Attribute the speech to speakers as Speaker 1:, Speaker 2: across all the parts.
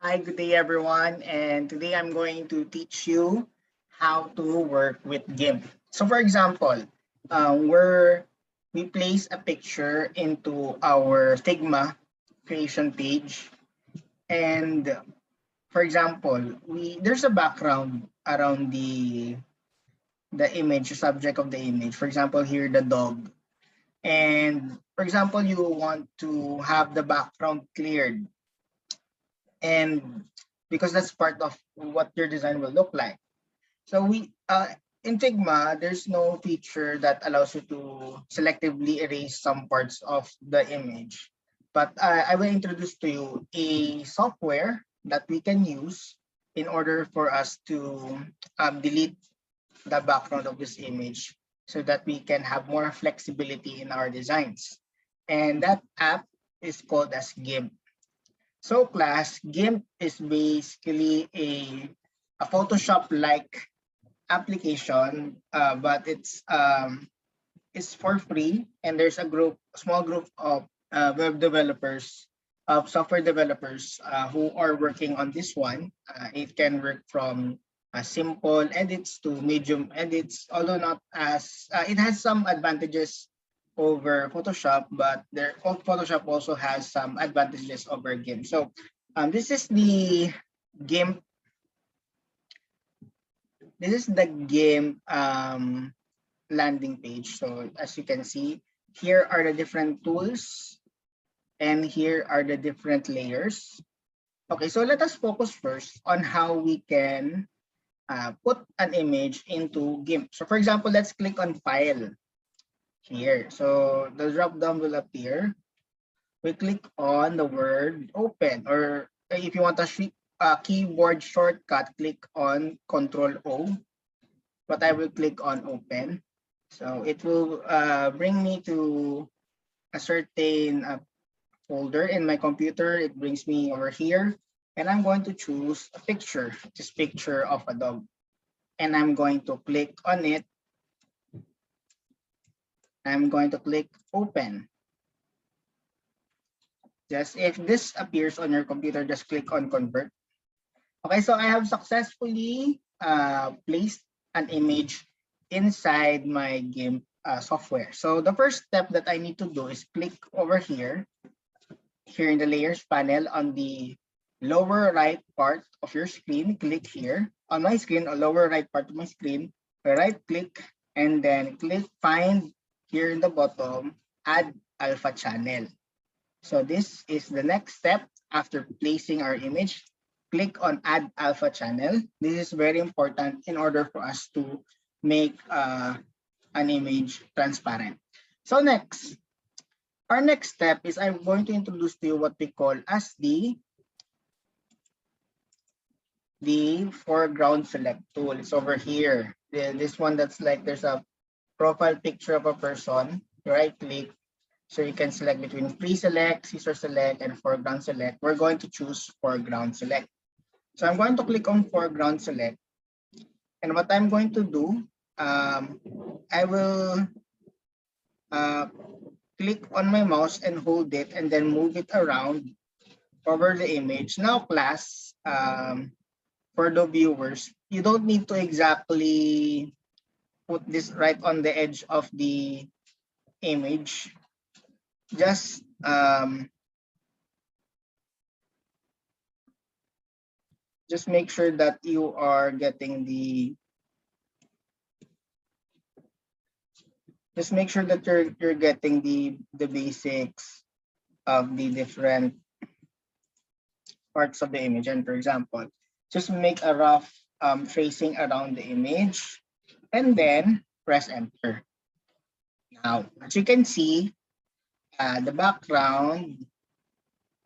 Speaker 1: Hi, good day everyone. And today I'm going to teach you how to work with Gimp. So for example, where we place a picture into our Figma creation page. And for example, there's a background around the image, the subject of the image. For example, here the dog. And for example, you want to have the background cleared, and because that's part of what your design will look like. So in Figma, there's no feature that allows you to selectively erase some parts of the image. But I will introduce to you a software that we can use in order for us to delete the background of this image so that we can have more flexibility in our designs. And that app is called as Gimp. So class, Gimp is basically a Photoshop-like application, but it's for free, and there's a small group of web developers, of software developers who are working on this one. It can work from simple edits to medium edits, although not as it has some advantages over Photoshop, but Photoshop also has some advantages over GIMP. So this is the GIMP. This is the GIMP landing page. So as you can see, here are the different tools, and here are the different layers. Okay, so let us focus first on how we can put an image into GIMP. So for example, let's click on File here. So the drop down will appear. We click on the word Open, or if you want a keyboard shortcut, click on Control O. But I will click on Open. So it will bring me to a certain folder in my computer. It brings me over here, and I'm going to choose a picture, this picture of a dog. And I'm going to click on it. I'm going to click Open. Just if this appears on your computer, just click on Convert. Okay, so I have successfully placed an image inside my GIMP software. So the first step that I need to do is click over here in the layers panel on the lower right part of your screen. Click here on my screen, or lower right part of my screen, right click, and then click find here in the bottom, add alpha channel. So this is the next step after placing our image. Click on add alpha channel. This is very important in order for us to make an image transparent. So our next step is I'm going to introduce to you what we call as the foreground select tool. It's over here. This one that's like there's a profile picture of a person. Right click. So you can select between pre-select, scissor select, and foreground select. We're going to choose foreground select. So I'm going to click on foreground select. And what I'm going to do, I will click on my mouse and hold it and then move it around over the image. Now class, for the viewers, you don't need to exactly put this right on the edge of the image. Just make sure that you are getting make sure that you're getting the basics of the different parts of the image. And for example, just make a rough tracing around the image and then press enter. Now, as you can see, the background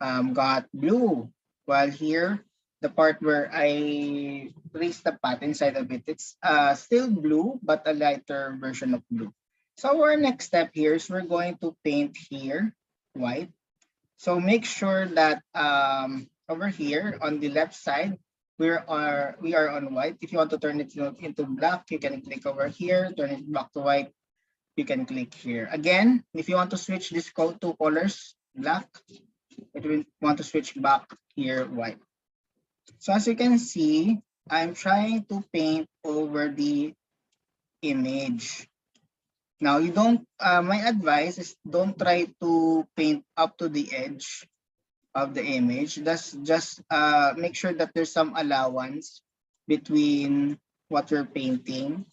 Speaker 1: got blue, while here the part where I traced the path inside of it, it's still blue, but a lighter version of blue. So our next step here is we're going to paint here white. So make sure that over here on the left side, we are on white. If you want to turn it into black, you can click over here, turn it back to white. You can click here. Again, if you want to switch this two colors, black, if you want to switch back here, white. So as you can see, I'm trying to paint over the image. Now you don't, my advice is don't try to paint up to the edge of the image. That's just make sure that there's some allowance between what you're painting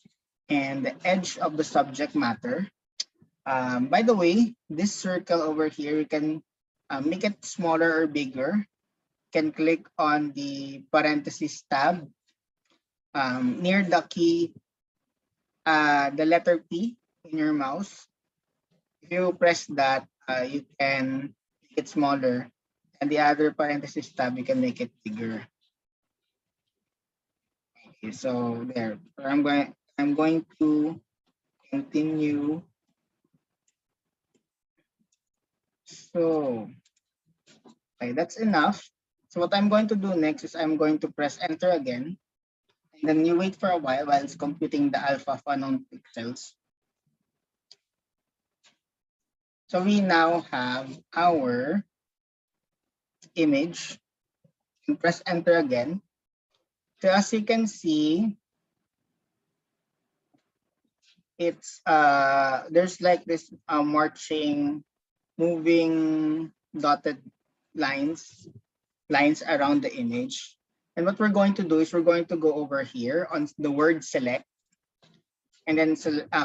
Speaker 1: and the edge of the subject matter. By the way, this circle over here, you can make it smaller or bigger. You can click on the parenthesis tab near the key, the letter P in your mouse. If you press that, you can make it smaller, and the other parenthesis tab, you can make it bigger. Okay, so there. I'm going to continue. So, okay, that's enough. So what I'm going to do next is I'm going to press enter again. And then you wait for a while it's computing the alpha of unknown pixels. So we now have our image. And press enter again. So as you can see, it's there's like this marching, moving dotted lines around the image. And what we're going to do is we're going to go over here on the word select and then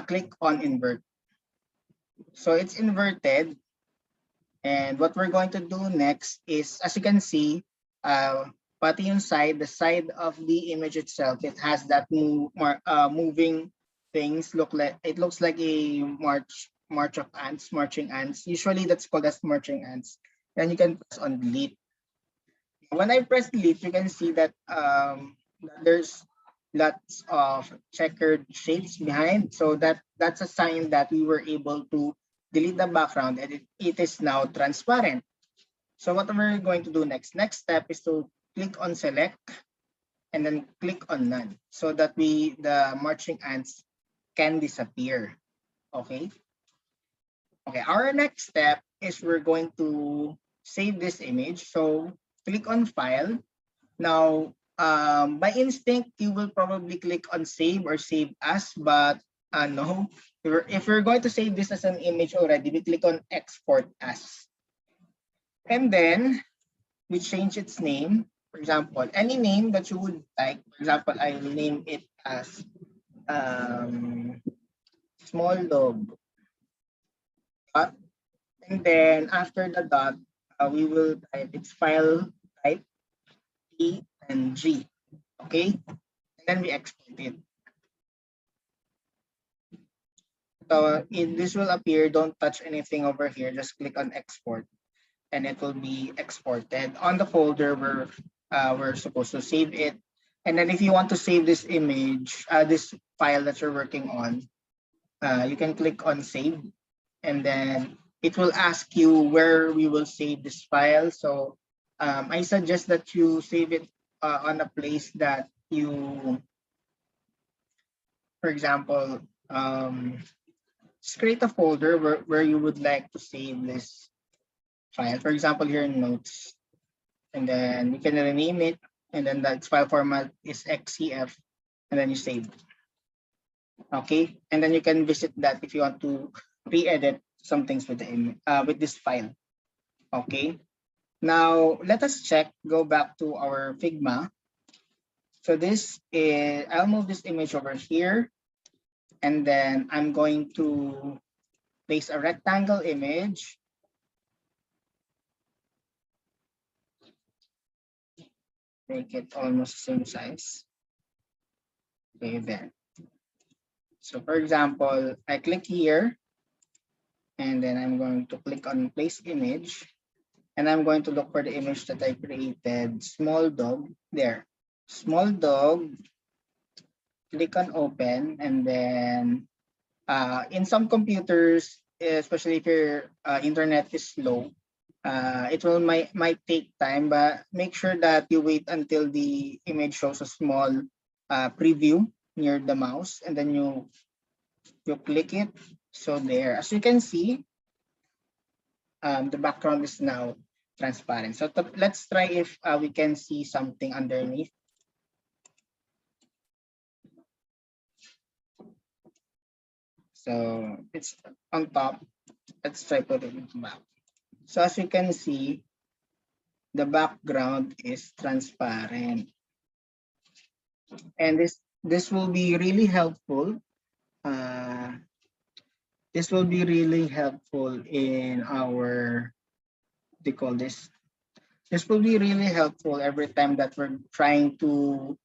Speaker 1: click on invert. So it's inverted. And what we're going to do next is, as you can see, pati yung side, the side of the image itself, it has that moving things. It looks like a march of ants, marching ants. Usually that's called as marching ants. And you can press on delete. When I press delete, you can see that there's lots of checkered shapes behind. So that's a sign that we were able to delete the background and it is now transparent. So what we're going to do next? Next step is to click on select and then click on none so that the marching ants can disappear. Okay. Okay, our next step is we're going to save this image. So click on file. Now, by instinct, you will probably click on save or save as, but no. If you're going to save this as an image already, we click on export as. And then we change its name. For example, any name that you would like. For example, I will name it as small dog. And then after the dot, we will type its file type P and G. Okay, and then we export it. So this will appear. Don't touch anything over here. Just click on export, and it will be exported on the folder where we're supposed to save it. And then if you want to save this image, this file that you're working on, you can click on save, and then it will ask you where we will save this file. So I suggest that you save it on a place that you, for example, just create a folder where you would like to save this file. For example, here in notes, and then you can rename it, and then that file format is XCF, and then you save it. Okay, and then you can visit that if you want to re-edit some things with the with this file. Okay, now let us check. Go back to our Figma. So this is, I'll move this image over here, and then I'm going to place a rectangle image. Make it almost the same size. Okay, there. So for example, I click here, and then I'm going to click on place image, and I'm going to look for the image that I created, small dog, there. Small dog, click on open, and then in some computers, especially if your internet is slow, it will might take time, but make sure that you wait until the image shows a small preview near the mouse, and then you click it. So there, as you can see, the background is now transparent. So let's try if we can see something underneath. So it's on top. Let's try putting it back. So as you can see, the background is transparent. And this will be really helpful. This will be really helpful in our, they call this. This will be really helpful every time that we're trying to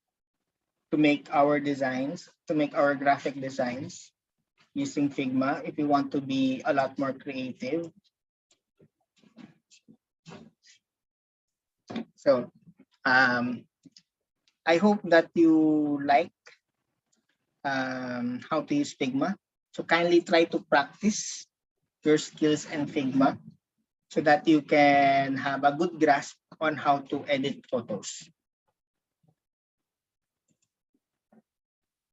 Speaker 1: make our designs, to make our graphic designs using Figma. If you want to be a lot more creative. So I hope that you like how to use Figma. So kindly try to practice your skills in Figma so that you can have a good grasp on how to edit photos.